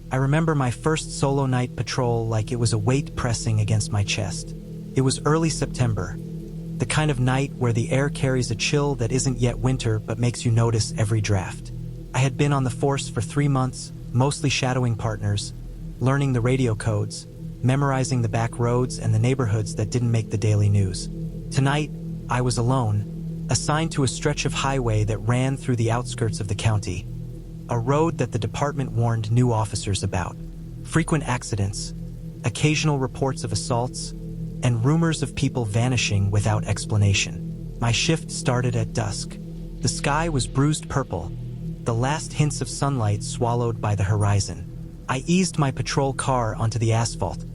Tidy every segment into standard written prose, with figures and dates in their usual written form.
I remember my first solo night patrol like it was a weight pressing against my chest. It was early September, the kind of night where the air carries a chill that isn't yet winter but makes you notice every draft. I had been on the force for 3 months, mostly shadowing partners, learning the radio codes, memorizing the back roads and the neighborhoods that didn't make the daily news. Tonight, I was alone, assigned to a stretch of highway that ran through the outskirts of the county, a road that the department warned new officers about. Frequent accidents, occasional reports of assaults, and rumors of people vanishing without explanation. My shift started at dusk. The sky was bruised purple, the last hints of sunlight swallowed by the horizon. I eased my patrol car onto the asphalt,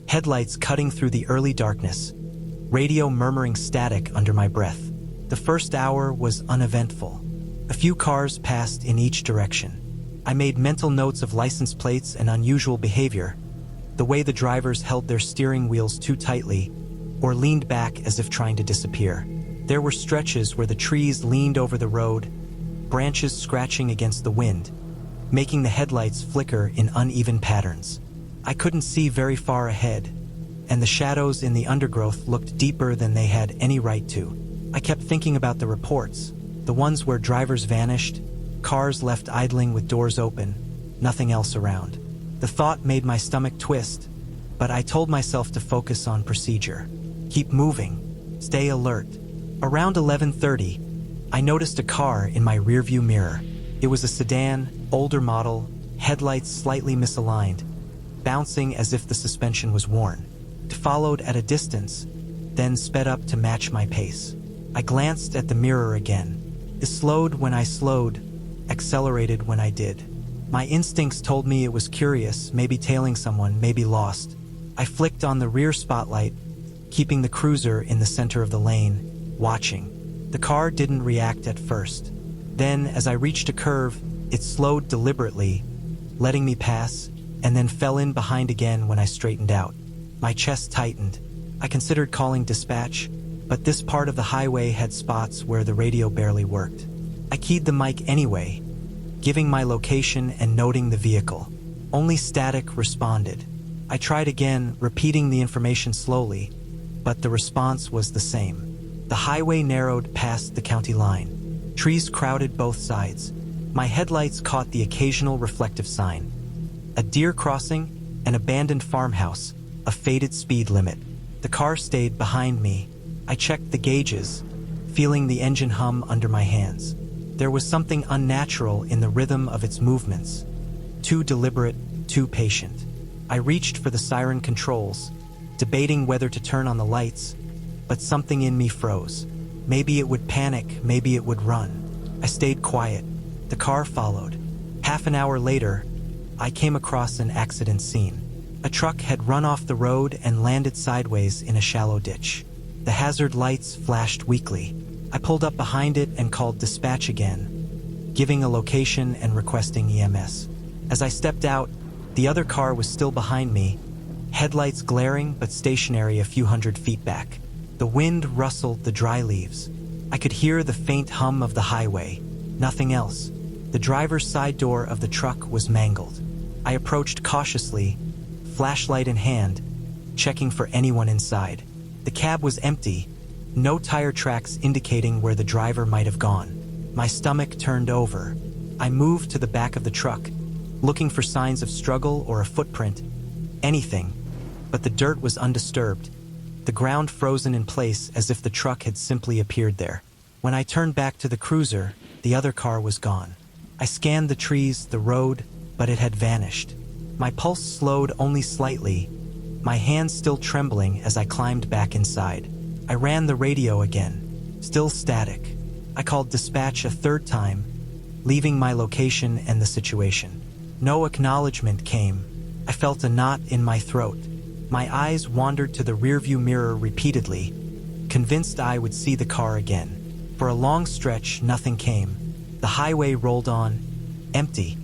headlights cutting through the early darkness, radio murmuring static under my breath. The first hour was uneventful. A few cars passed in each direction. I made mental notes of license plates and unusual behavior, the way the drivers held their steering wheels too tightly or leaned back as if trying to disappear. There were stretches where the trees leaned over the road, branches scratching against the wind, making the headlights flicker in uneven patterns. I couldn't see very far ahead, and the shadows in the undergrowth looked deeper than they had any right to. I kept thinking about the reports, the ones where drivers vanished, cars left idling with doors open, nothing else around. The thought made my stomach twist, but I told myself to focus on procedure. Keep moving, stay alert. Around 11:30, I noticed a car in my rearview mirror. It was a sedan, older model, headlights slightly misaligned, bouncing as if the suspension was worn. It followed at a distance, then sped up to match my pace. I glanced at the mirror again. It slowed when I slowed, accelerated when I did. My instincts told me it was curious, maybe tailing someone, maybe lost. I flicked on the rear spotlight, keeping the cruiser in the center of the lane, watching. The car didn't react at first. Then, as I reached a curve, it slowed deliberately, letting me pass, and then fell in behind again when I straightened out. My chest tightened. I considered calling dispatch, but this part of the highway had spots where the radio barely worked. I keyed the mic anyway, giving my location and noting the vehicle. Only static responded. I tried again, repeating the information slowly, but the response was the same. The highway narrowed past the county line. Trees crowded both sides. My headlights caught the occasional reflective sign. A deer crossing, an abandoned farmhouse, a faded speed limit. The car stayed behind me. I checked the gauges, feeling the engine hum under my hands. There was something unnatural in the rhythm of its movements. Too deliberate, too patient. I reached for the siren controls, debating whether to turn on the lights, but something in me froze. Maybe it would panic, maybe it would run. I stayed quiet. The car followed. Half an hour later, I came across an accident scene. A truck had run off the road and landed sideways in a shallow ditch. The hazard lights flashed weakly. I pulled up behind it and called dispatch again, giving a location and requesting EMS. As I stepped out, the other car was still behind me, headlights glaring but stationary a few hundred feet back. The wind rustled the dry leaves. I could hear the faint hum of the highway, nothing else. The driver's side door of the truck was mangled. I approached cautiously, flashlight in hand, checking for anyone inside. The cab was empty, no tire tracks indicating where the driver might have gone. My stomach turned over. I moved to the back of the truck, looking for signs of struggle or a footprint, anything, but the dirt was undisturbed, the ground frozen in place as if the truck had simply appeared there. When I turned back to the cruiser, the other car was gone. I scanned the trees, the road, but it had vanished. My pulse slowed only slightly, my hands still trembling as I climbed back inside. I ran the radio again, still static. I called dispatch a third time, leaving my location and the situation. No acknowledgement came. I felt a knot in my throat. My eyes wandered to the rearview mirror repeatedly, convinced I would see the car again. For a long stretch, nothing came. The highway rolled on, empty,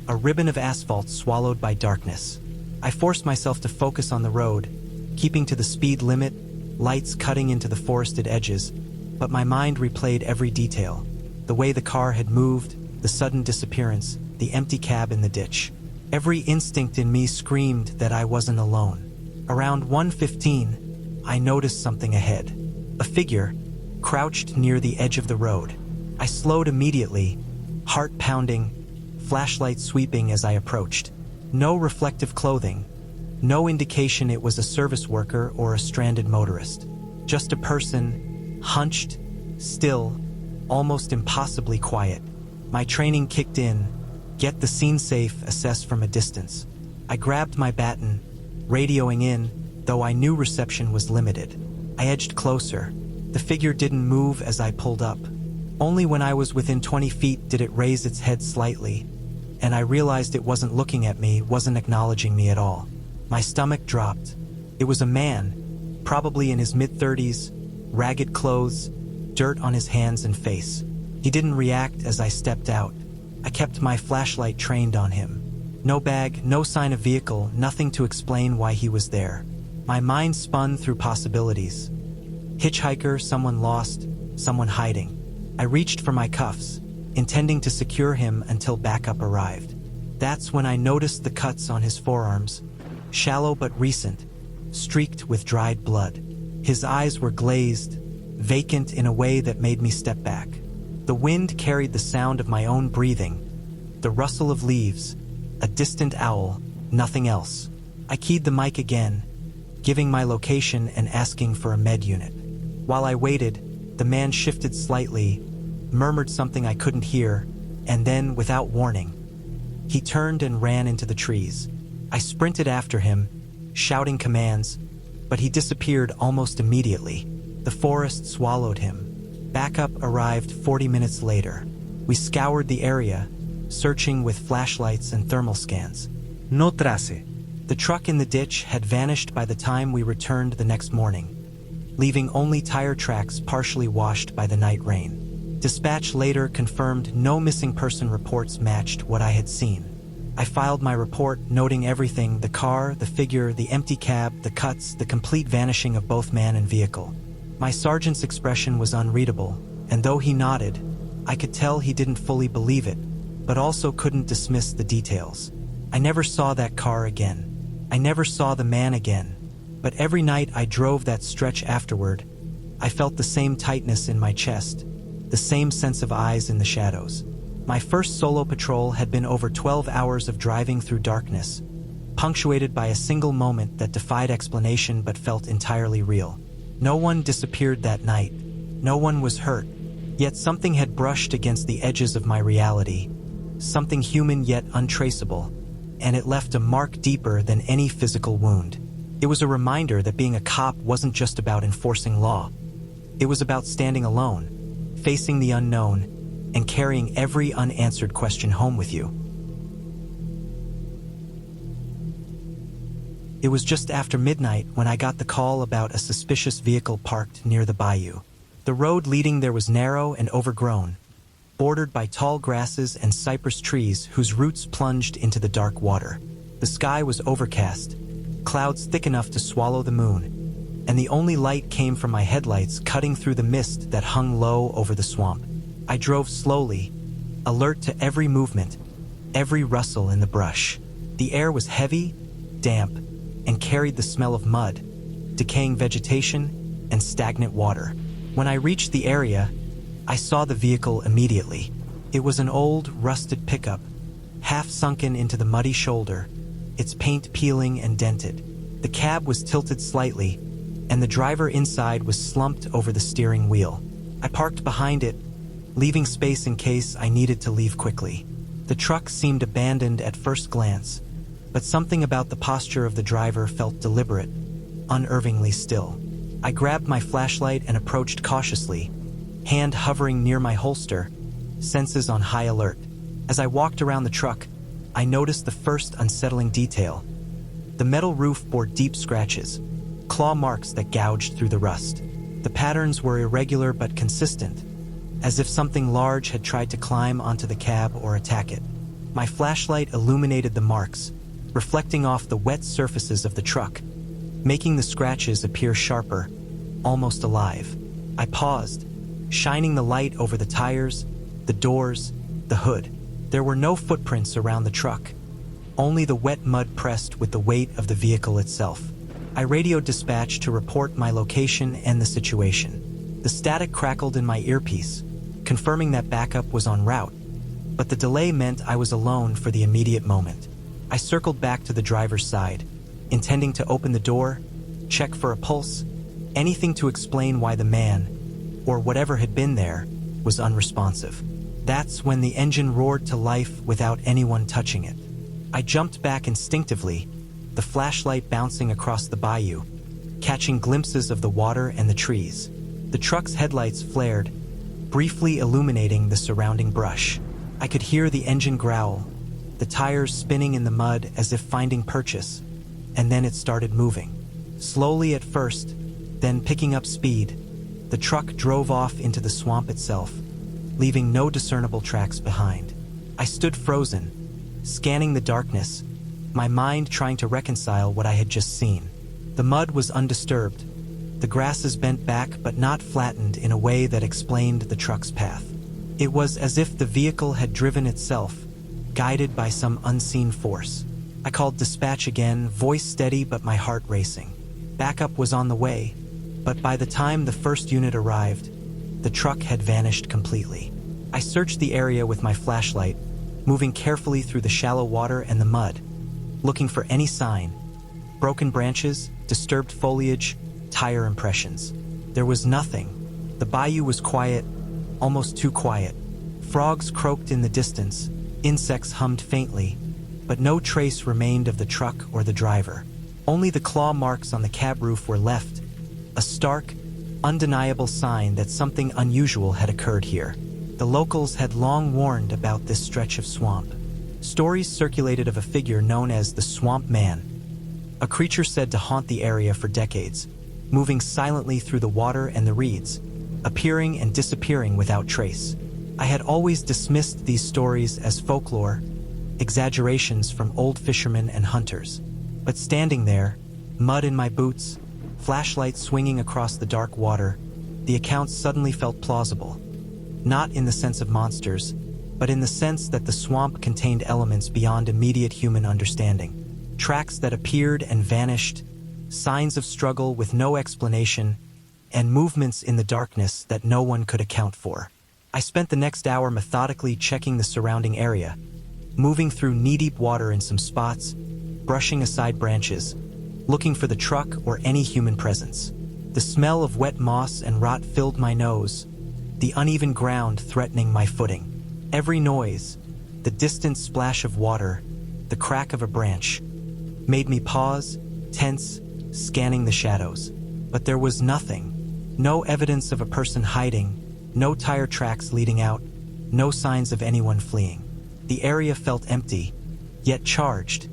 a ribbon of asphalt swallowed by darkness. I forced myself to focus on the road, keeping to the speed limit, lights cutting into the forested edges, but my mind replayed every detail. The way the car had moved, the sudden disappearance, the empty cab in the ditch. Every instinct in me screamed that I wasn't alone. Around 1:15, I noticed something ahead. A figure, crouched near the edge of the road. I slowed immediately, heart pounding, flashlight sweeping as I approached. No reflective clothing, no indication it was a service worker or a stranded motorist. Just a person, hunched, still, almost impossibly quiet. My training kicked in. Get the scene safe, assess from a distance. I grabbed my baton, radioing in, though I knew reception was limited. I edged closer. The figure didn't move as I pulled up. Only when I was within 20 feet did it raise its head slightly, and I realized it wasn't looking at me, wasn't acknowledging me at all. My stomach dropped. It was a man, probably in his mid-30s, ragged clothes, dirt on his hands and face. He didn't react as I stepped out. I kept my flashlight trained on him. No bag, no sign of vehicle, nothing to explain why he was there. My mind spun through possibilities. Hitchhiker, someone lost, someone hiding. I reached for my cuffs, intending to secure him until backup arrived. That's when I noticed the cuts on his forearms, shallow but recent, streaked with dried blood. His eyes were glazed, vacant in a way that made me step back. The wind carried the sound of my own breathing, the rustle of leaves, a distant owl, nothing else. I keyed the mic again, giving my location and asking for a med unit. While I waited, the man shifted slightly, murmured something I couldn't hear, and then, without warning, he turned and ran into the trees. I sprinted after him, shouting commands, but he disappeared almost immediately. The forest swallowed him. Backup arrived 40 minutes later. We scoured the area, searching with flashlights and thermal scans. No trace. The truck in the ditch had vanished by the time we returned the next morning, leaving only tire tracks partially washed by the night rain. Dispatch later confirmed no missing person reports matched what I had seen. I filed my report, noting everything: the car, the figure, the empty cab, the cuts, the complete vanishing of both man and vehicle. My sergeant's expression was unreadable, and though he nodded, I could tell he didn't fully believe it, but also couldn't dismiss the details. I never saw that car again. I never saw the man again. But every night I drove that stretch afterward, I felt the same tightness in my chest, the same sense of eyes in the shadows. My first solo patrol had been over 12 hours of driving through darkness, punctuated by a single moment that defied explanation but felt entirely real. No one disappeared that night. No one was hurt. Yet something had brushed against the edges of my reality, something human yet untraceable, and it left a mark deeper than any physical wound. It was a reminder that being a cop wasn't just about enforcing law. It was about standing alone, facing the unknown, and carrying every unanswered question home with you. It was just after midnight when I got the call about a suspicious vehicle parked near the bayou. The road leading there was narrow and overgrown, bordered by tall grasses and cypress trees whose roots plunged into the dark water. The sky was overcast, clouds thick enough to swallow the moon, and the only light came from my headlights cutting through the mist that hung low over the swamp. I drove slowly, alert to every movement, every rustle in the brush. The air was heavy, damp, and carried the smell of mud, decaying vegetation, and stagnant water. When I reached the area, I saw the vehicle immediately. It was an old, rusted pickup, half sunken into the muddy shoulder, its paint peeling and dented. The cab was tilted slightly, and the driver inside was slumped over the steering wheel. I parked behind it, leaving space in case I needed to leave quickly. The truck seemed abandoned at first glance, but something about the posture of the driver felt deliberate, unnervingly still. I grabbed my flashlight and approached cautiously, hand hovering near my holster, senses on high alert. As I walked around the truck, I noticed the first unsettling detail. The metal roof bore deep scratches, claw marks that gouged through the rust. The patterns were irregular but consistent, as if something large had tried to climb onto the cab or attack it. My flashlight illuminated the marks, reflecting off the wet surfaces of the truck, making the scratches appear sharper, almost alive. I paused, shining the light over the tires, the doors, the hood. There were no footprints around the truck, only the wet mud pressed with the weight of the vehicle itself. I radioed dispatch to report my location and the situation. The static crackled in my earpiece, confirming that backup was en route, but the delay meant I was alone for the immediate moment. I circled back to the driver's side, intending to open the door, check for a pulse, anything to explain why the man, or whatever had been there, was unresponsive. That's when the engine roared to life without anyone touching it. I jumped back instinctively, the flashlight bouncing across the bayou, catching glimpses of the water and the trees. The truck's headlights flared, briefly illuminating the surrounding brush. I could hear the engine growl, the tires spinning in the mud as if finding purchase, and then it started moving. Slowly at first, then picking up speed, the truck drove off into the swamp itself, leaving no discernible tracks behind. I stood frozen, scanning the darkness, my mind trying to reconcile what I had just seen. The mud was undisturbed, the grasses bent back but not flattened in a way that explained the truck's path. It was as if the vehicle had driven itself, guided by some unseen force. I called dispatch again, voice steady but my heart racing. Backup was on the way, but by the time the first unit arrived, the truck had vanished completely. I searched the area with my flashlight, moving carefully through the shallow water and the mud, looking for any sign. Broken branches, disturbed foliage, tire impressions. There was nothing. The bayou was quiet, almost too quiet. Frogs croaked in the distance, insects hummed faintly, but no trace remained of the truck or the driver. Only the claw marks on the cab roof were left, a stark, undeniable sign that something unusual had occurred here. The locals had long warned about this stretch of swamp. Stories circulated of a figure known as the Swamp Man, a creature said to haunt the area for decades, moving silently through the water and the reeds, appearing and disappearing without trace. I had always dismissed these stories as folklore, exaggerations from old fishermen and hunters. But standing there, mud in my boots, flashlight swinging across the dark water, the accounts suddenly felt plausible. Not in the sense of monsters, but in the sense that the swamp contained elements beyond immediate human understanding. Tracks that appeared and vanished, signs of struggle with no explanation, and movements in the darkness that no one could account for. I spent the next hour methodically checking the surrounding area, moving through knee-deep water in some spots, brushing aside branches, looking for the truck or any human presence. The smell of wet moss and rot filled my nose, the uneven ground threatening my footing. Every noise, the distant splash of water, the crack of a branch, made me pause, tense, scanning the shadows. But there was nothing. No evidence of a person hiding, no tire tracks leading out, no signs of anyone fleeing. The area felt empty, yet charged,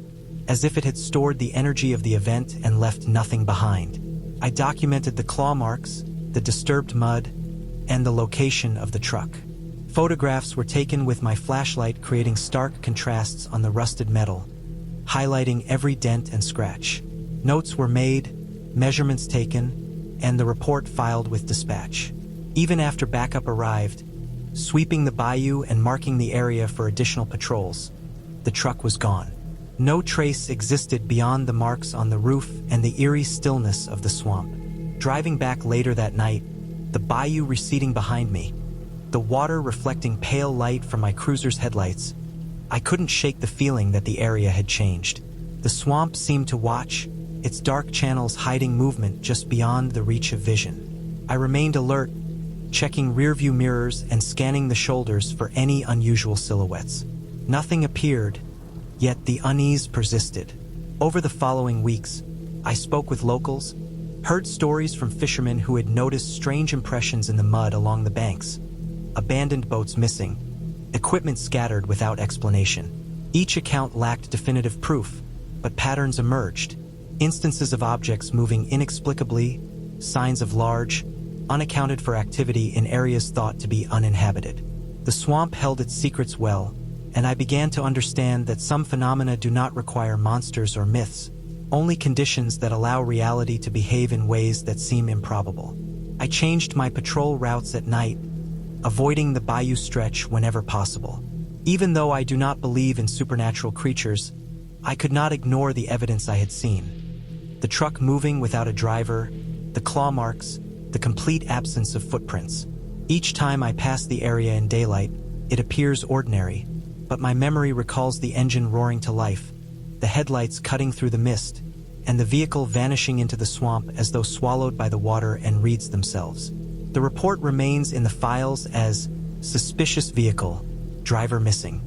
as if it had stored the energy of the event and left nothing behind. I documented the claw marks, the disturbed mud, and the location of the truck. Photographs were taken with my flashlight, creating stark contrasts on the rusted metal, highlighting every dent and scratch. Notes were made, measurements taken, and the report filed with dispatch. Even after backup arrived, sweeping the bayou and marking the area for additional patrols, the truck was gone. No trace existed beyond the marks on the roof and the eerie stillness of the swamp. Driving back later that night, the bayou receding behind me, the water reflecting pale light from my cruiser's headlights, I couldn't shake the feeling that the area had changed. The swamp seemed to watch, its dark channels hiding movement just beyond the reach of vision. I remained alert, checking rearview mirrors and scanning the shoulders for any unusual silhouettes. Nothing appeared, yet the unease persisted. Over the following weeks, I spoke with locals, heard stories from fishermen who had noticed strange impressions in the mud along the banks, abandoned boats missing, equipment scattered without explanation. Each account lacked definitive proof, but patterns emerged, instances of objects moving inexplicably, signs of large, unaccounted for activity in areas thought to be uninhabited. The swamp held its secrets well, and I began to understand that some phenomena do not require monsters or myths, only conditions that allow reality to behave in ways that seem improbable. I changed my patrol routes at night, avoiding the bayou stretch whenever possible. Even though I do not believe in supernatural creatures, I could not ignore the evidence I had seen. The truck moving without a driver, the claw marks, the complete absence of footprints. Each time I pass the area in daylight, it appears ordinary, but my memory recalls the engine roaring to life, the headlights cutting through the mist, and the vehicle vanishing into the swamp as though swallowed by the water and reeds themselves. The report remains in the files as suspicious vehicle, driver missing.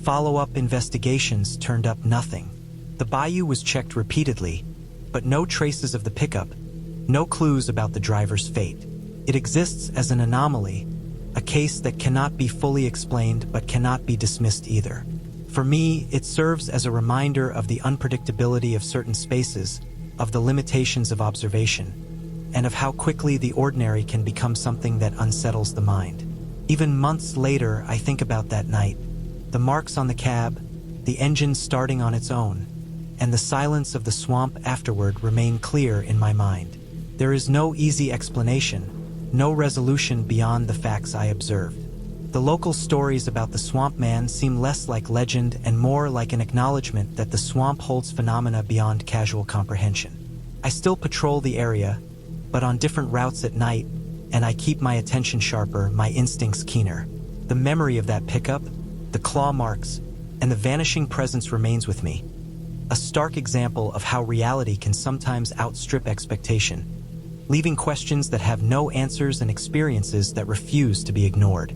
Follow-up investigations turned up nothing. The bayou was checked repeatedly, but no traces of the pickup, no clues about the driver's fate. It exists as an anomaly, a case that cannot be fully explained but cannot be dismissed either. For me, it serves as a reminder of the unpredictability of certain spaces, of the limitations of observation, and of how quickly the ordinary can become something that unsettles the mind. Even months later, I think about that night. The marks on the cab, the engine starting on its own, and the silence of the swamp afterward remain clear in my mind. There is no easy explanation, no resolution beyond the facts I observed. The local stories about the swamp man seem less like legend and more like an acknowledgement that the swamp holds phenomena beyond casual comprehension. I still patrol the area, but on different routes at night, and I keep my attention sharper, my instincts keener. The memory of that pickup, the claw marks, and the vanishing presence remains with me. A stark example of how reality can sometimes outstrip expectation, leaving questions that have no answers and experiences that refuse to be ignored.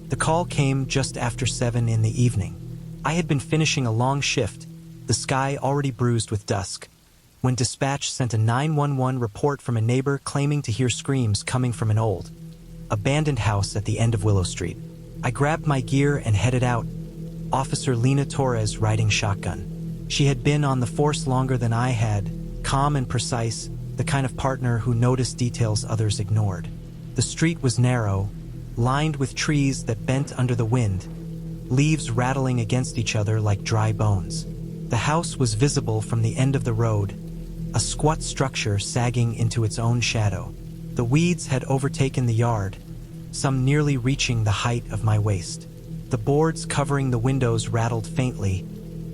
The call came just after 7 in the evening. I had been finishing a long shift, the sky already bruised with dusk, when dispatch sent a 911 report from a neighbor claiming to hear screams coming from an old, abandoned house at the end of Willow Street. I grabbed my gear and headed out, Officer Lena Torres riding shotgun. She had been on the force longer than I had, calm and precise, the kind of partner who noticed details others ignored. The street was narrow, lined with trees that bent under the wind, leaves rattling against each other like dry bones. The house was visible from the end of the road, a squat structure sagging into its own shadow. The weeds had overtaken the yard, some nearly reaching the height of my waist. The boards covering the windows rattled faintly,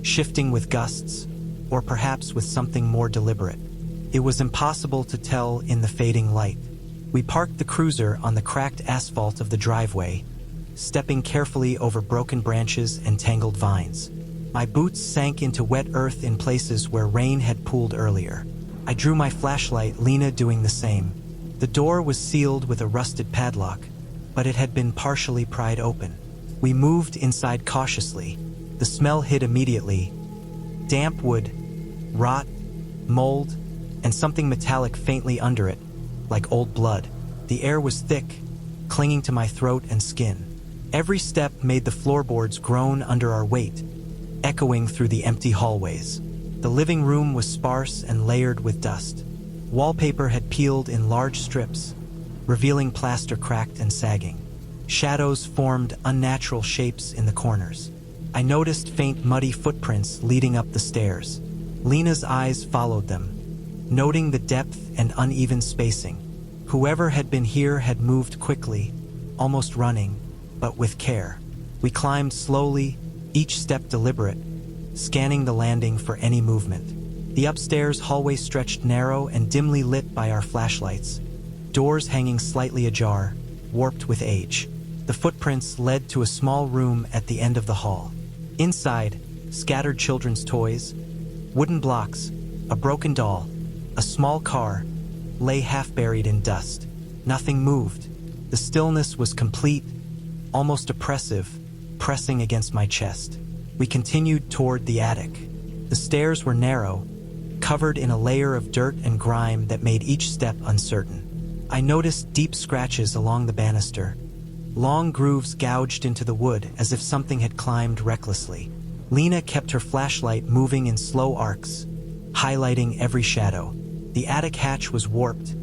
shifting with gusts, or perhaps with something more deliberate. It was impossible to tell in the fading light. We parked the cruiser on the cracked asphalt of the driveway, stepping carefully over broken branches and tangled vines. My boots sank into wet earth in places where rain had pooled earlier. I drew my flashlight, Lena doing the same. The door was sealed with a rusted padlock, but it had been partially pried open. We moved inside cautiously. The smell hit immediately. Damp wood, rot, mold, and something metallic faintly under it, like old blood. The air was thick, clinging to my throat and skin. Every step made the floorboards groan under our weight, echoing through the empty hallways. The living room was sparse and layered with dust. Wallpaper had peeled in large strips, revealing plaster cracked and sagging. Shadows formed unnatural shapes in the corners. I noticed faint muddy footprints leading up the stairs. Lena's eyes followed them, noting the depth and uneven spacing. Whoever had been here had moved quickly, almost running, but with care. We climbed slowly, each step deliberate, scanning the landing for any movement. The upstairs hallway stretched narrow and dimly lit by our flashlights, doors hanging slightly ajar, warped with age. The footprints led to a small room at the end of the hall. Inside, scattered children's toys, wooden blocks, a broken doll, a small car, lay half-buried in dust. Nothing moved. The stillness was complete, almost oppressive, pressing against my chest. We continued toward the attic. The stairs were narrow, covered in a layer of dirt and grime that made each step uncertain. I noticed deep scratches along the banister, long grooves gouged into the wood as if something had climbed recklessly. Lena kept her flashlight moving in slow arcs, highlighting every shadow. The attic hatch was warped,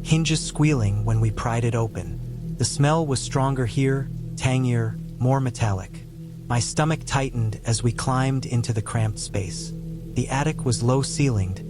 hinges squealing when we pried it open. The smell was stronger here, tangier, more metallic. My stomach tightened as we climbed into the cramped space. The attic was low-ceilinged,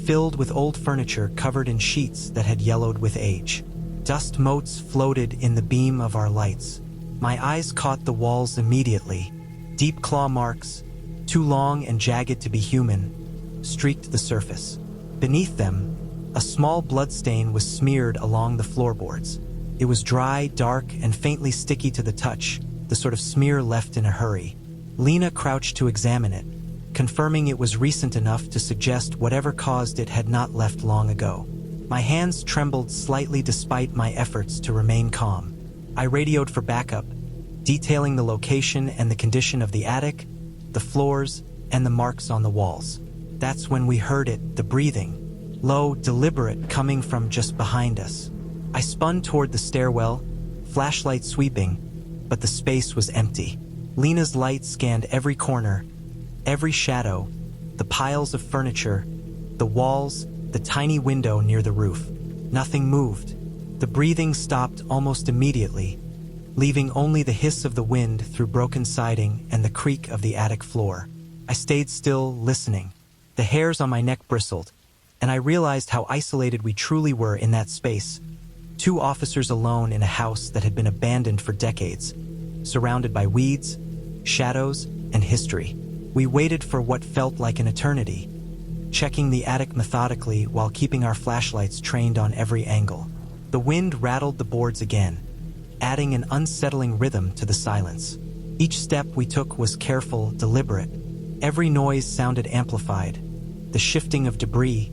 filled with old furniture covered in sheets that had yellowed with age. Dust motes floated in the beam of our lights. My eyes caught the walls immediately. Deep claw marks, too long and jagged to be human, streaked the surface. Beneath them, a small bloodstain was smeared along the floorboards. It was dry, dark, and faintly sticky to the touch, the sort of smear left in a hurry. Lena crouched to examine it, confirming it was recent enough to suggest whatever caused it had not left long ago. My hands trembled slightly despite my efforts to remain calm. I radioed for backup, detailing the location and the condition of the attic, the floors, and the marks on the walls. That's when we heard it, the breathing, low, deliberate, coming from just behind us. I spun toward the stairwell, flashlight sweeping, but the space was empty. Lena's light scanned every corner, every shadow, the piles of furniture, the walls, the tiny window near the roof. Nothing moved. The breathing stopped almost immediately, leaving only the hiss of the wind through broken siding and the creak of the attic floor. I stayed still, listening. The hairs on my neck bristled, and I realized how isolated we truly were in that space. 2 officers alone in a house that had been abandoned for decades, surrounded by weeds, shadows, and history. We waited for what felt like an eternity, checking the attic methodically while keeping our flashlights trained on every angle. The wind rattled the boards again, adding an unsettling rhythm to the silence. Each step we took was careful, deliberate. Every noise sounded amplified. The shifting of debris,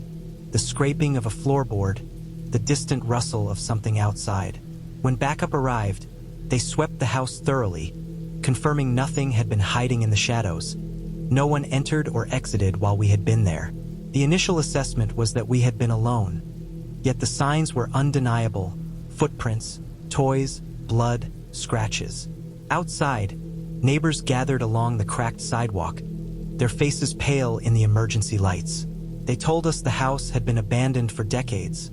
the scraping of a floorboard, the distant rustle of something outside. When backup arrived, they swept the house thoroughly, confirming nothing had been hiding in the shadows. No one entered or exited while we had been there. The initial assessment was that we had been alone. Yet the signs were undeniable: footprints, toys, blood, scratches. Outside, neighbors gathered along the cracked sidewalk, their faces pale in the emergency lights. They told us the house had been abandoned for decades,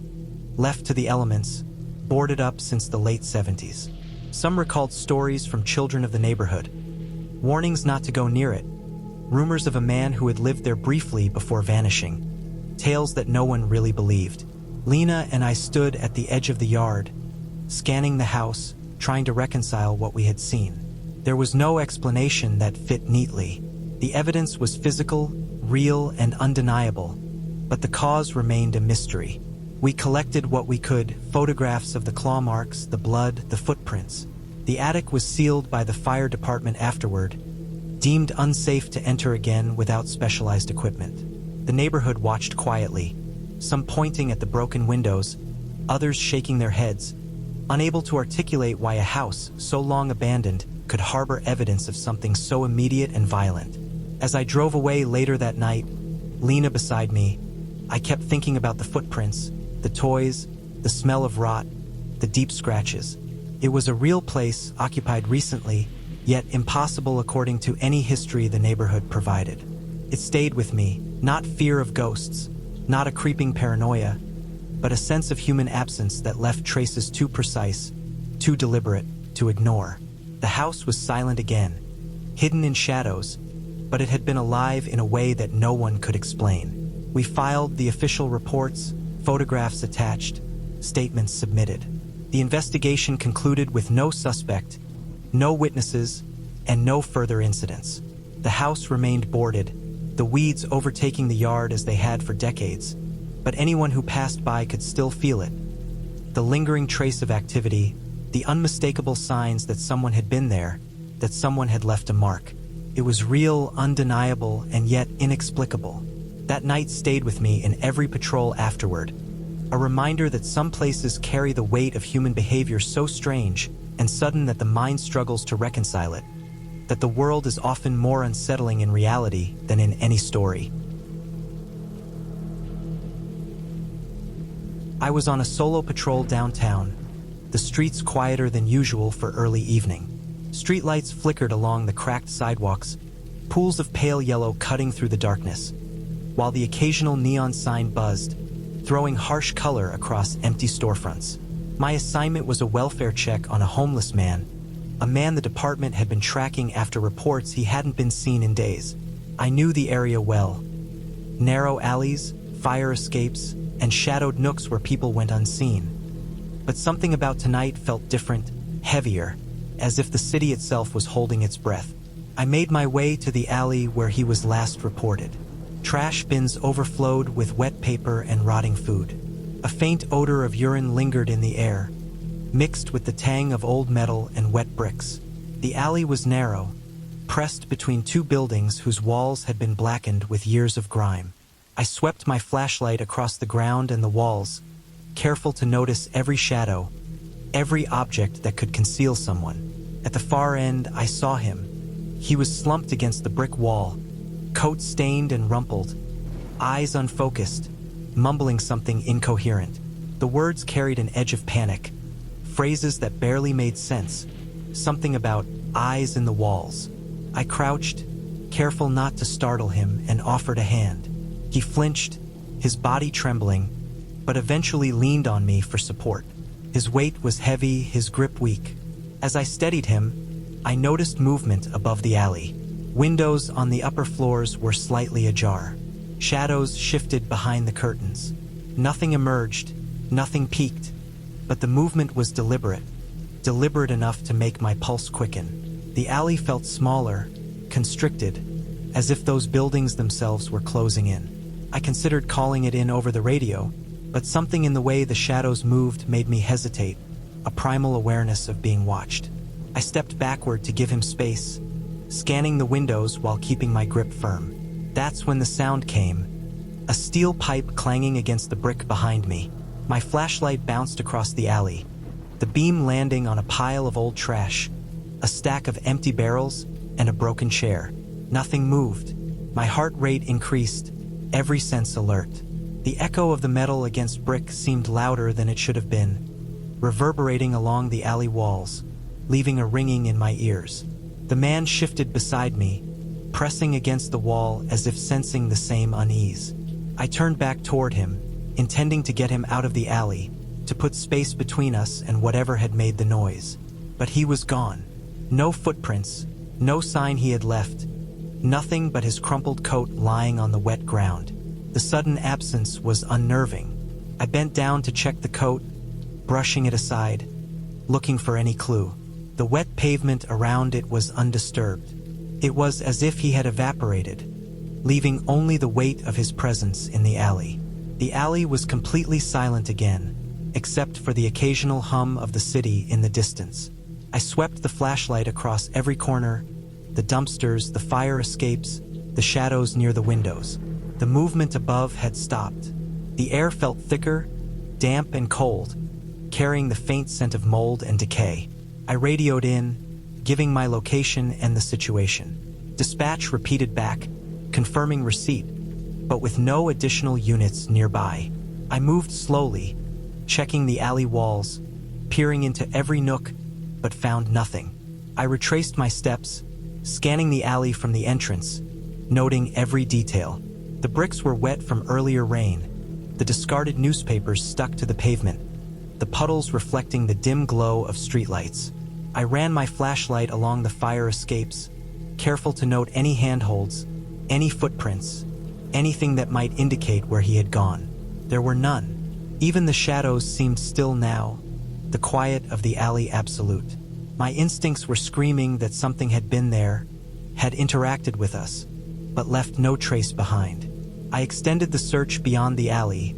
left to the elements, boarded up since the late 70s. Some recalled stories from children of the neighborhood, warnings not to go near it, rumors of a man who had lived there briefly before vanishing, tales that no one really believed. Lena and I stood at the edge of the yard, scanning the house, trying to reconcile what we had seen. There was no explanation that fit neatly. The evidence was physical, real, and undeniable, but the cause remained a mystery. We collected what we could: photographs of the claw marks, the blood, the footprints. The attic was sealed by the fire department afterward, deemed unsafe to enter again without specialized equipment. The neighborhood watched quietly, some pointing at the broken windows, others shaking their heads, unable to articulate why a house so long abandoned could harbor evidence of something so immediate and violent. As I drove away later that night, Lena beside me, I kept thinking about the footprints, the toys, the smell of rot, the deep scratches. It was a real place, occupied recently, yet impossible according to any history the neighborhood provided. It stayed with me, not fear of ghosts, not a creeping paranoia, but a sense of human absence that left traces too precise, too deliberate, to ignore. The house was silent again, hidden in shadows, but it had been alive in a way that no one could explain. We filed the official reports, photographs attached, statements submitted. The investigation concluded with no suspect, no witnesses, and no further incidents. The house remained boarded, the weeds overtaking the yard as they had for decades, but anyone who passed by could still feel it. The lingering trace of activity, the unmistakable signs that someone had been there, that someone had left a mark. It was real, undeniable, and yet inexplicable. That night stayed with me in every patrol afterward, a reminder that some places carry the weight of human behavior so strange and sudden that the mind struggles to reconcile it, that the world is often more unsettling in reality than in any story. I was on a solo patrol downtown, the streets quieter than usual for early evening. Streetlights flickered along the cracked sidewalks, pools of pale yellow cutting through the darkness, while the occasional neon sign buzzed, throwing harsh color across empty storefronts. My assignment was a welfare check on a homeless man, a man the department had been tracking after reports he hadn't been seen in days. I knew the area well. Narrow alleys, fire escapes, and shadowed nooks where people went unseen. But something about tonight felt different, heavier. as if the city itself was holding its breath. I made my way to the alley where he was last reported. Trash bins overflowed with wet paper and rotting food. A faint odor of urine lingered in the air, mixed with the tang of old metal and wet bricks. The alley was narrow, pressed between two buildings whose walls had been blackened with years of grime. I swept my flashlight across the ground and the walls, careful to notice every shadow, every object that could conceal someone. At the far end, I saw him. He was slumped against the brick wall, coat stained and rumpled, eyes unfocused, mumbling something incoherent. The words carried an edge of panic, phrases that barely made sense, something about eyes in the walls. I crouched, careful not to startle him, and offered a hand. He flinched, his body trembling, but eventually leaned on me for support. His weight was heavy, his grip weak. As I steadied him, I noticed movement above the alley. Windows on the upper floors were slightly ajar. Shadows shifted behind the curtains. Nothing emerged, nothing peeked, but the movement was deliberate enough to make my pulse quicken. The alley felt smaller, constricted, as if those buildings themselves were closing in. I considered calling it in over the radio, but something in the way the shadows moved made me hesitate, a primal awareness of being watched. I stepped backward to give him space, scanning the windows while keeping my grip firm. That's when the sound came, a steel pipe clanging against the brick behind me. My flashlight bounced across the alley, the beam landing on a pile of old trash, a stack of empty barrels, and a broken chair. Nothing moved. My heart rate increased, every sense alert. The echo of the metal against brick seemed louder than it should have been, reverberating along the alley walls, leaving a ringing in my ears. The man shifted beside me, pressing against the wall as if sensing the same unease. I turned back toward him, intending to get him out of the alley, to put space between us and whatever had made the noise. But he was gone. No footprints, no sign he had left, nothing but his crumpled coat lying on the wet ground. The sudden absence was unnerving. I bent down to check the coat, brushing it aside, looking for any clue. The wet pavement around it was undisturbed. It was as if he had evaporated, leaving only the weight of his presence in the alley. The alley was completely silent again, except for the occasional hum of the city in the distance. I swept the flashlight across every corner, the dumpsters, the fire escapes, the shadows near the windows. The movement above had stopped. The air felt thicker, damp and cold, carrying the faint scent of mold and decay. I radioed in, giving my location and the situation. Dispatch repeated back, confirming receipt, but with no additional units nearby. I moved slowly, checking the alley walls, peering into every nook, but found nothing. I retraced my steps, scanning the alley from the entrance, noting every detail. The bricks were wet from earlier rain, the discarded newspapers stuck to the pavement, the puddles reflecting the dim glow of streetlights. I ran my flashlight along the fire escapes, careful to note any handholds, any footprints, anything that might indicate where he had gone. There were none. Even the shadows seemed still now, the quiet of the alley absolute. My instincts were screaming that something had been there, had interacted with us, but left no trace behind. I extended the search beyond the alley,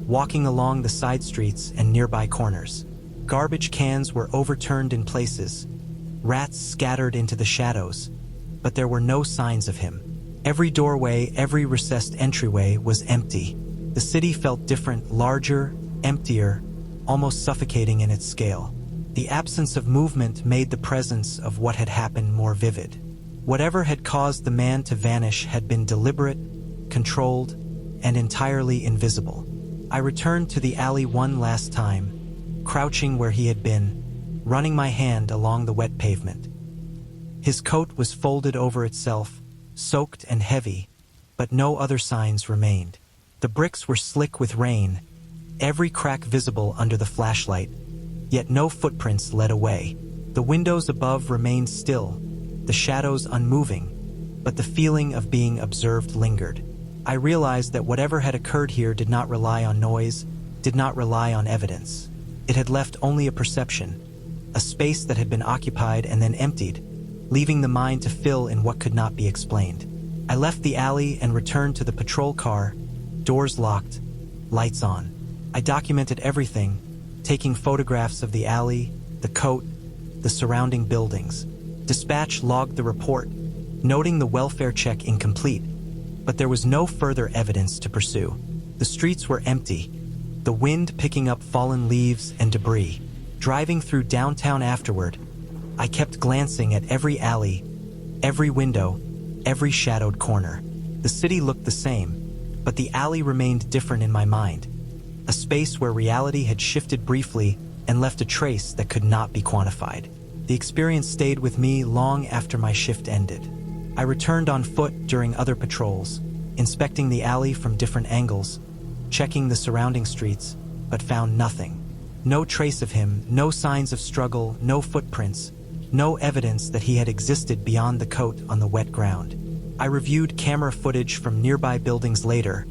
walking along the side streets and nearby corners. Garbage cans were overturned in places, rats scattered into the shadows, but there were no signs of him. Every doorway, every recessed entryway was empty. The city felt different, larger, emptier, almost suffocating in its scale. The absence of movement made the presence of what had happened more vivid. Whatever had caused the man to vanish had been deliberate, controlled, and entirely invisible. I returned to the alley one last time, crouching where he had been, running my hand along the wet pavement. His coat was folded over itself, soaked and heavy, but no other signs remained. The bricks were slick with rain, every crack visible under the flashlight, yet no footprints led away. The windows above remained still, the shadows unmoving, but the feeling of being observed lingered. I realized that whatever had occurred here did not rely on noise, did not rely on evidence. It had left only a perception, a space that had been occupied and then emptied, leaving the mind to fill in what could not be explained. I left the alley and returned to the patrol car, doors locked, lights on. I documented everything, taking photographs of the alley, the coat, the surrounding buildings. Dispatch logged the report, noting the welfare check incomplete, but there was no further evidence to pursue. The streets were empty, the wind picking up fallen leaves and debris. Driving through downtown afterward, I kept glancing at every alley, every window, every shadowed corner. The city looked the same, but the alley remained different in my mind, a space where reality had shifted briefly and left a trace that could not be quantified. The experience stayed with me long after my shift ended. I returned on foot during other patrols, inspecting the alley from different angles, checking the surrounding streets, but found nothing. No trace of him, no signs of struggle, no footprints, no evidence that he had existed beyond the coat on the wet ground. I reviewed camera footage from nearby buildings later,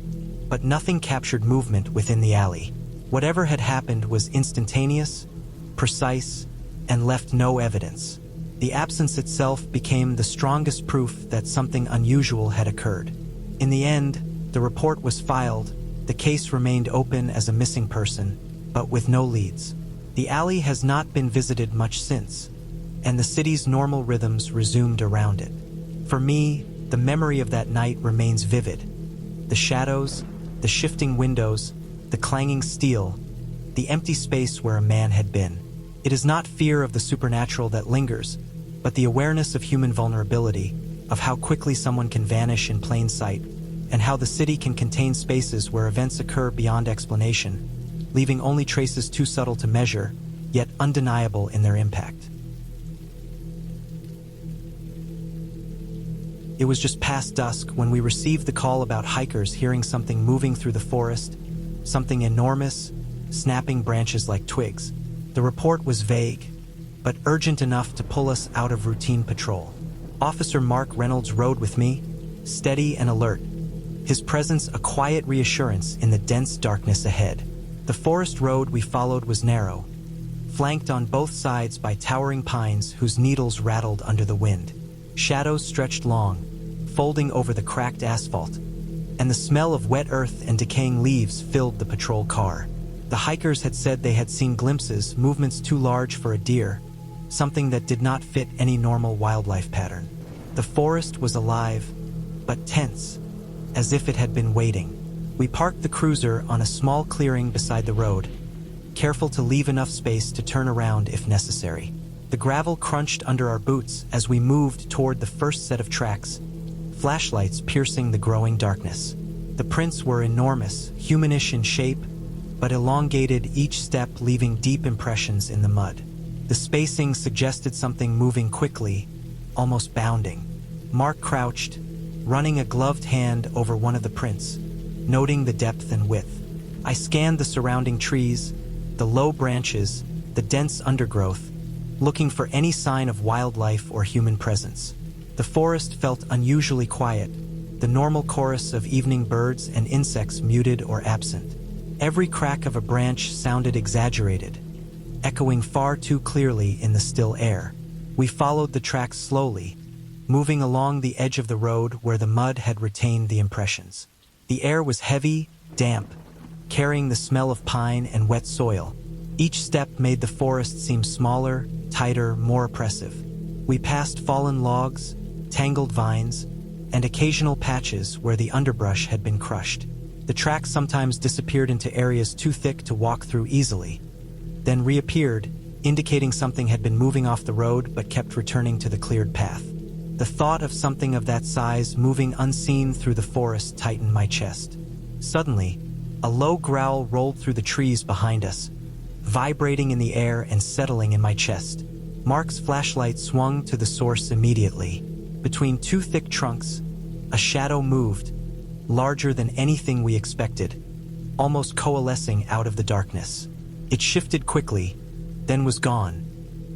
but nothing captured movement within the alley. Whatever had happened was instantaneous, precise, and left no evidence. The absence itself became the strongest proof that something unusual had occurred. In the end, the report was filed, the case remained open as a missing person, but with no leads. The alley has not been visited much since, and the city's normal rhythms resumed around it. For me, the memory of that night remains vivid. The shadows, the shifting windows, the clanging steel, the empty space where a man had been. It is not fear of the supernatural that lingers, but the awareness of human vulnerability, of how quickly someone can vanish in plain sight, and how the city can contain spaces where events occur beyond explanation, leaving only traces too subtle to measure, yet undeniable in their impact. It was just past dusk when we received the call about hikers hearing something moving through the forest, something enormous, snapping branches like twigs. The report was vague, but urgent enough to pull us out of routine patrol. Officer Mark Reynolds rode with me, steady and alert, his presence a quiet reassurance in the dense darkness ahead. The forest road we followed was narrow, flanked on both sides by towering pines whose needles rattled under the wind. Shadows stretched long, folding over the cracked asphalt, and the smell of wet earth and decaying leaves filled the patrol car. The hikers had said they had seen glimpses, movements too large for a deer, something that did not fit any normal wildlife pattern. The forest was alive, but tense, as if it had been waiting. We parked the cruiser on a small clearing beside the road, careful to leave enough space to turn around if necessary. The gravel crunched under our boots as we moved toward the first set of tracks, flashlights piercing the growing darkness. The prints were enormous, humanish in shape, but elongated, each step leaving deep impressions in the mud. The spacing suggested something moving quickly, almost bounding. Mark crouched, running a gloved hand over one of the prints, noting the depth and width. I scanned the surrounding trees, the low branches, the dense undergrowth, looking for any sign of wildlife or human presence. The forest felt unusually quiet, the normal chorus of evening birds and insects muted or absent. Every crack of a branch sounded exaggerated, echoing far too clearly in the still air. We followed the tracks slowly, moving along the edge of the road where the mud had retained the impressions. The air was heavy, damp, carrying the smell of pine and wet soil. Each step made the forest seem smaller, tighter, more oppressive. We passed fallen logs, tangled vines, and occasional patches where the underbrush had been crushed. The tracks sometimes disappeared into areas too thick to walk through easily, then reappeared, indicating something had been moving off the road but kept returning to the cleared path. The thought of something of that size moving unseen through the forest tightened my chest. Suddenly, a low growl rolled through the trees behind us, vibrating in the air and settling in my chest. Mark's flashlight swung to the source immediately. Between two thick trunks, a shadow moved, larger than anything we expected, almost coalescing out of the darkness. It shifted quickly, then was gone,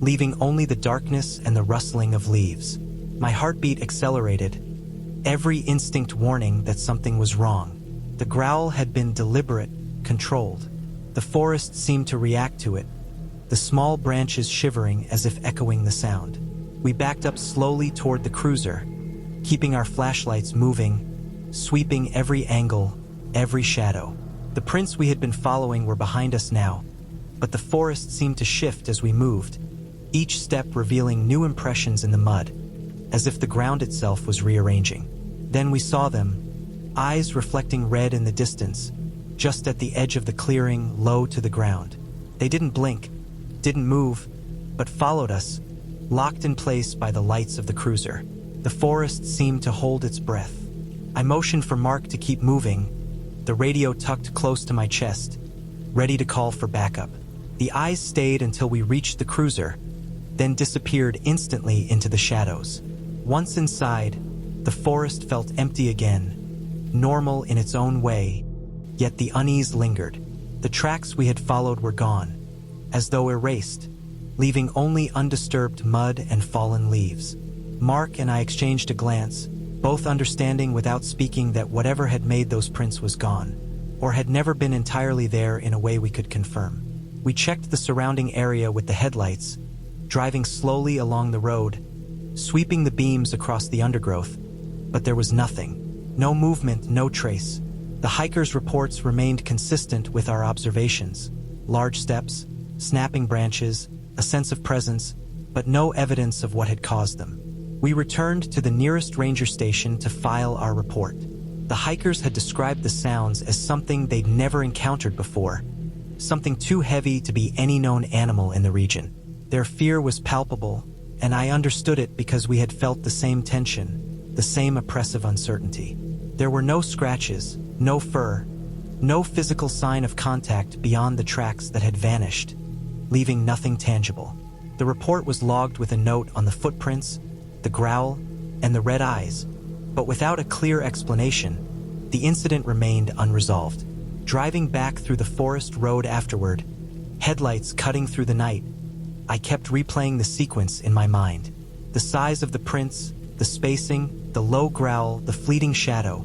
leaving only the darkness and the rustling of leaves. My heartbeat accelerated, every instinct warning that something was wrong. The growl had been deliberate, controlled. The forest seemed to react to it, the small branches shivering as if echoing the sound. We backed up slowly toward the cruiser, keeping our flashlights moving, sweeping every angle, every shadow. The prints we had been following were behind us now, but the forest seemed to shift as we moved, each step revealing new impressions in the mud, as if the ground itself was rearranging. Then we saw them, eyes reflecting red in the distance, just at the edge of the clearing, low to the ground. They didn't blink, didn't move, but followed us, locked in place by the lights of the cruiser. The forest seemed to hold its breath. I motioned for Mark to keep moving, the radio tucked close to my chest, ready to call for backup. The eyes stayed until we reached the cruiser, then disappeared instantly into the shadows. Once inside, the forest felt empty again, normal in its own way, yet the unease lingered. The tracks we had followed were gone, as though erased, leaving only undisturbed mud and fallen leaves. Mark and I exchanged a glance, both understanding without speaking that whatever had made those prints was gone, or had never been entirely there in a way we could confirm. We checked the surrounding area with the headlights, driving slowly along the road, sweeping the beams across the undergrowth, but there was nothing. No movement, no trace. The hikers' reports remained consistent with our observations. Large steps, snapping branches, a sense of presence, but no evidence of what had caused them. We returned to the nearest ranger station to file our report. The hikers had described the sounds as something they'd never encountered before, something too heavy to be any known animal in the region. Their fear was palpable, and I understood it because we had felt the same tension, the same oppressive uncertainty. There were no scratches, no fur, no physical sign of contact beyond the tracks that had vanished, leaving nothing tangible. The report was logged with a note on the footprints, the growl, and the red eyes, but without a clear explanation, the incident remained unresolved. Driving back through the forest road afterward, headlights cutting through the night, I kept replaying the sequence in my mind. The size of the prints, the spacing, the low growl, the fleeting shadow,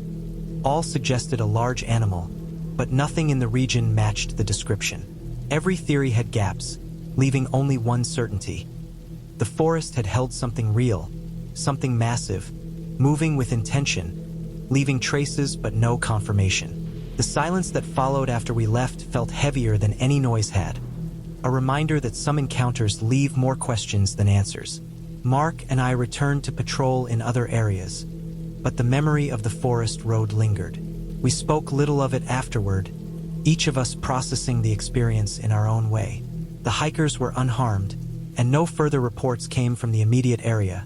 all suggested a large animal, but nothing in the region matched the description. Every theory had gaps, leaving only one certainty. The forest had held something real, something massive, moving with intention, leaving traces but no confirmation. The silence that followed after we left felt heavier than any noise had, a reminder that some encounters leave more questions than answers. Mark and I returned to patrol in other areas, but the memory of the forest road lingered. We spoke little of it afterward, each of us processing the experience in our own way. The hikers were unharmed, and no further reports came from the immediate area,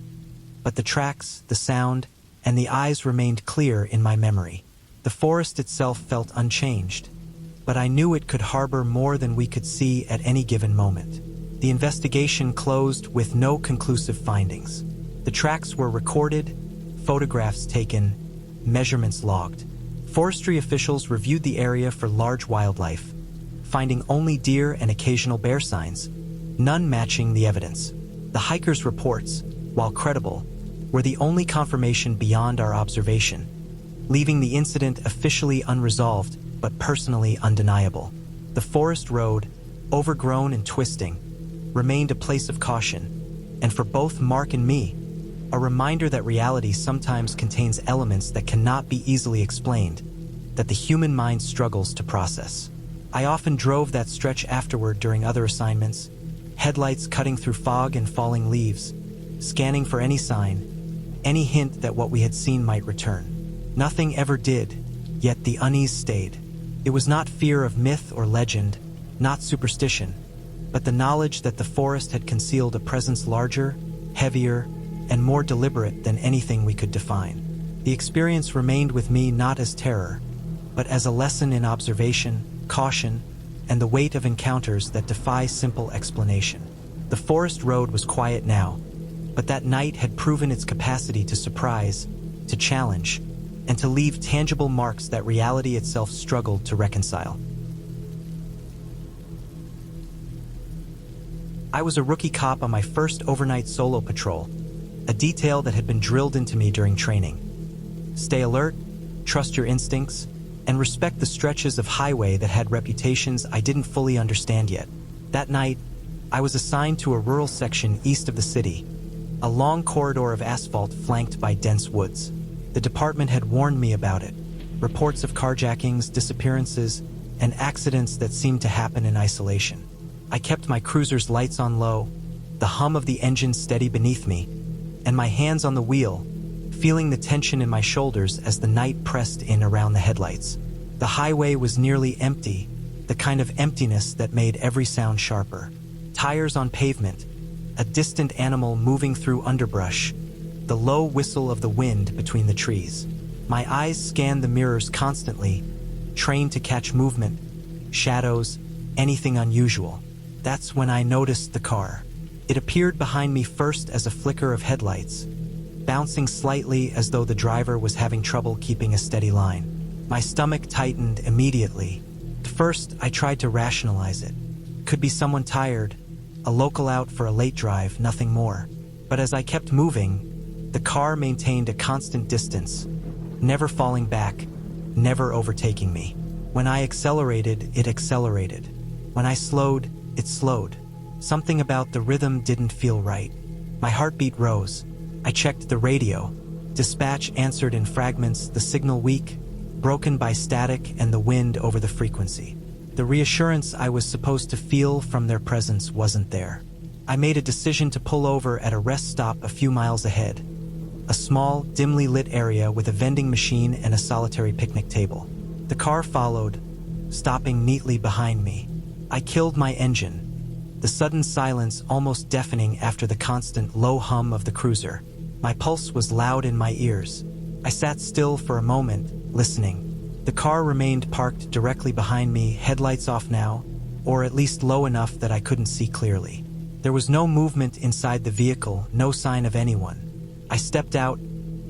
but the tracks, the sound, and the eyes remained clear in my memory. The forest itself felt unchanged, but I knew it could harbor more than we could see at any given moment. The investigation closed with no conclusive findings. The tracks were recorded, photographs taken, measurements logged. Forestry officials reviewed the area for large wildlife, finding only deer and occasional bear signs, none matching the evidence. The hikers' reports, while credible, were the only confirmation beyond our observation, leaving the incident officially unresolved but personally undeniable. The forest road, overgrown and twisting, remained a place of caution, and for both Mark and me, a reminder that reality sometimes contains elements that cannot be easily explained, that the human mind struggles to process. I often drove that stretch afterward during other assignments, headlights cutting through fog and falling leaves, scanning for any sign, any hint that what we had seen might return. Nothing ever did, yet the unease stayed. It was not fear of myth or legend, not superstition, but the knowledge that the forest had concealed a presence larger, heavier, and more deliberate than anything we could define. The experience remained with me not as terror, but as a lesson in observation, caution, and the weight of encounters that defy simple explanation. The forest road was quiet now, but that night had proven its capacity to surprise, to challenge, and to leave tangible marks that reality itself struggled to reconcile. I was a rookie cop on my first overnight solo patrol, a detail that had been drilled into me during training. Stay alert, trust your instincts, and respect the stretches of highway that had reputations I didn't fully understand yet. That night, I was assigned to a rural section east of the city, a long corridor of asphalt flanked by dense woods. The department had warned me about it. Reports of carjackings, disappearances, and accidents that seemed to happen in isolation. I kept my cruiser's lights on low, the hum of the engine steady beneath me, and my hands on the wheel, feeling the tension in my shoulders as the night pressed in around the headlights. The highway was nearly empty, the kind of emptiness that made every sound sharper. Tires on pavement, a distant animal moving through underbrush, the low whistle of the wind between the trees. My eyes scanned the mirrors constantly, trained to catch movement, shadows, anything unusual. That's when I noticed the car. It appeared behind me first as a flicker of headlights, bouncing slightly as though the driver was having trouble keeping a steady line. My stomach tightened immediately. At first, I tried to rationalize it. Could be someone tired, a local out for a late drive, nothing more. But as I kept moving, the car maintained a constant distance, never falling back, never overtaking me. When I accelerated, it accelerated. When I slowed, it slowed. Something about the rhythm didn't feel right. My heartbeat rose. I checked the radio. Dispatch answered in fragments, the signal weak, broken by static and the wind over the frequency. The reassurance I was supposed to feel from their presence wasn't there. I made a decision to pull over at a rest stop a few miles ahead. A small, dimly lit area with a vending machine and a solitary picnic table. The car followed, stopping neatly behind me. I killed my engine, the sudden silence almost deafening after the constant low hum of the cruiser. My pulse was loud in my ears. I sat still for a moment, listening. The car remained parked directly behind me, headlights off now, or at least low enough that I couldn't see clearly. There was no movement inside the vehicle, no sign of anyone. I stepped out,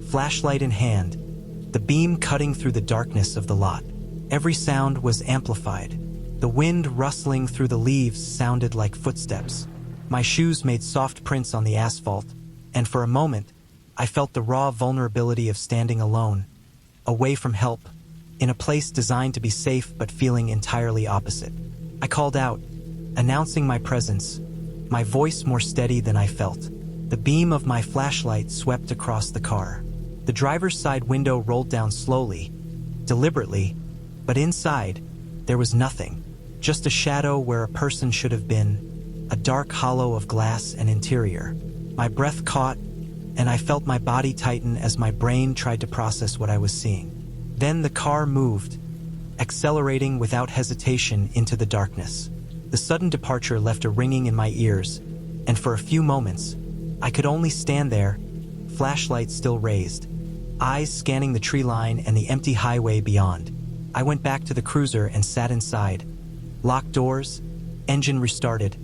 flashlight in hand, the beam cutting through the darkness of the lot. Every sound was amplified. The wind rustling through the leaves sounded like footsteps. My shoes made soft prints on the asphalt, and for a moment, I felt the raw vulnerability of standing alone, away from help, in a place designed to be safe but feeling entirely opposite. I called out, announcing my presence, my voice more steady than I felt. The beam of my flashlight swept across the car. The driver's side window rolled down slowly, deliberately, but inside, there was nothing. Just a shadow where a person should have been, a dark hollow of glass and interior. My breath caught, and I felt my body tighten as my brain tried to process what I was seeing. Then the car moved, accelerating without hesitation into the darkness. The sudden departure left a ringing in my ears, and for a few moments, I could only stand there, flashlight still raised, eyes scanning the tree line and the empty highway beyond. I went back to the cruiser and sat inside. Locked doors, engine restarted,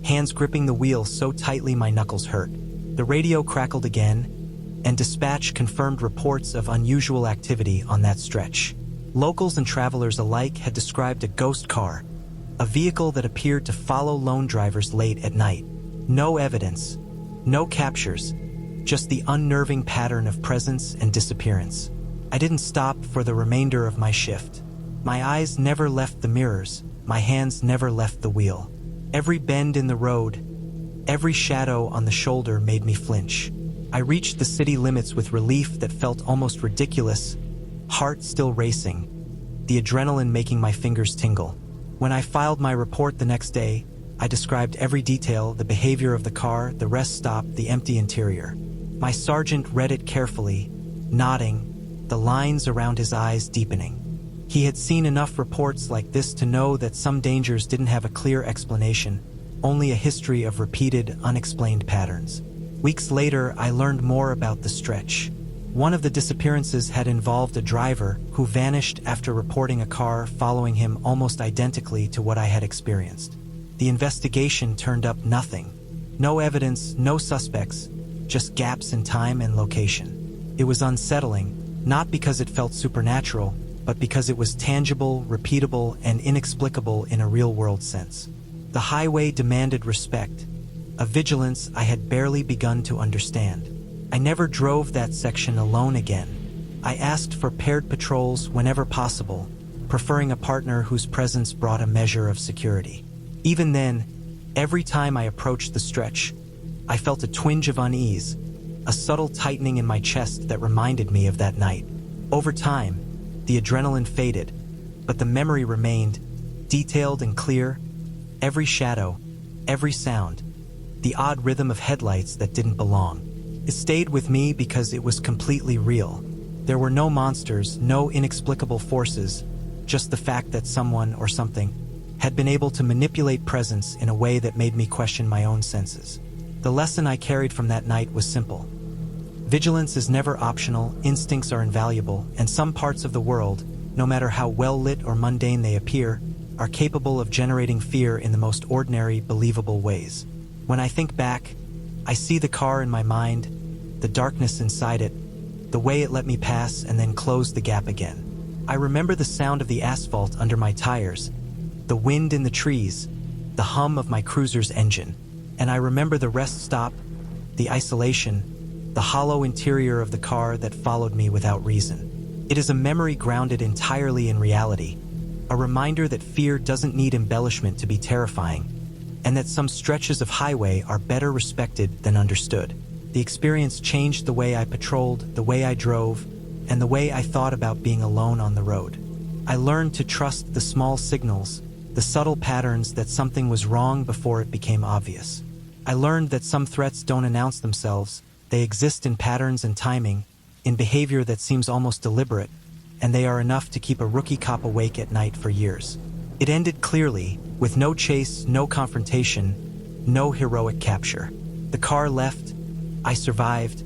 hands gripping the wheel so tightly my knuckles hurt. The radio crackled again, and dispatch confirmed reports of unusual activity on that stretch. Locals and travelers alike had described a ghost car, a vehicle that appeared to follow lone drivers late at night. No evidence, no captures, just the unnerving pattern of presence and disappearance. I didn't stop for the remainder of my shift. My eyes never left the mirrors, my hands never left the wheel. Every bend in the road, every shadow on the shoulder made me flinch. I reached the city limits with relief that felt almost ridiculous, heart still racing, the adrenaline making my fingers tingle. When I filed my report the next day, I described every detail, the behavior of the car, the rest stop, the empty interior. My sergeant read it carefully, nodding, the lines around his eyes deepening. He had seen enough reports like this to know that some dangers didn't have a clear explanation, only a history of repeated, unexplained patterns. Weeks later, I learned more about the stretch. One of the disappearances had involved a driver who vanished after reporting a car following him almost identically to what I had experienced. The investigation turned up nothing. No evidence, no suspects, just gaps in time and location. It was unsettling, not because it felt supernatural, but because it was tangible, repeatable, and inexplicable in a real-world sense. The highway demanded respect, a vigilance I had barely begun to understand. I never drove that section alone again. I asked for paired patrols whenever possible, preferring a partner whose presence brought a measure of security. Even then, Every time I approached the stretch, I felt a twinge of unease, a subtle tightening in my chest that reminded me of that night. Over time, the adrenaline faded, but the memory remained, detailed and clear. Every shadow, every sound, the odd rhythm of headlights that didn't belong. It stayed with me because it was completely real. There were no monsters, no inexplicable forces, just the fact that someone or something had been able to manipulate presence in a way that made me question my own senses. The lesson I carried from that night was simple. Vigilance is never optional, instincts are invaluable, and some parts of the world, no matter how well-lit or mundane they appear, are capable of generating fear in the most ordinary, believable ways. When I think back, I see the car in my mind, the darkness inside it, the way it let me pass and then close the gap again. I remember the sound of the asphalt under my tires, the wind in the trees, the hum of my cruiser's engine. And I remember the rest stop, the isolation, the hollow interior of the car that followed me without reason. It is a memory grounded entirely in reality, a reminder that fear doesn't need embellishment to be terrifying, and that some stretches of highway are better respected than understood. The experience changed the way I patrolled, the way I drove, and the way I thought about being alone on the road. I learned to trust the small signals, the subtle patterns that something was wrong before it became obvious. I learned that some threats don't announce themselves, they exist in patterns and timing, in behavior that seems almost deliberate, and they are enough to keep a rookie cop awake at night for years. It ended clearly, with no chase, no confrontation, no heroic capture. The car left, I survived,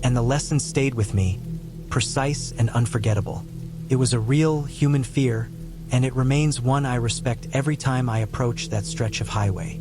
and the lesson stayed with me, precise and unforgettable. It was a real, human fear, and it remains one I respect every time I approach that stretch of highway.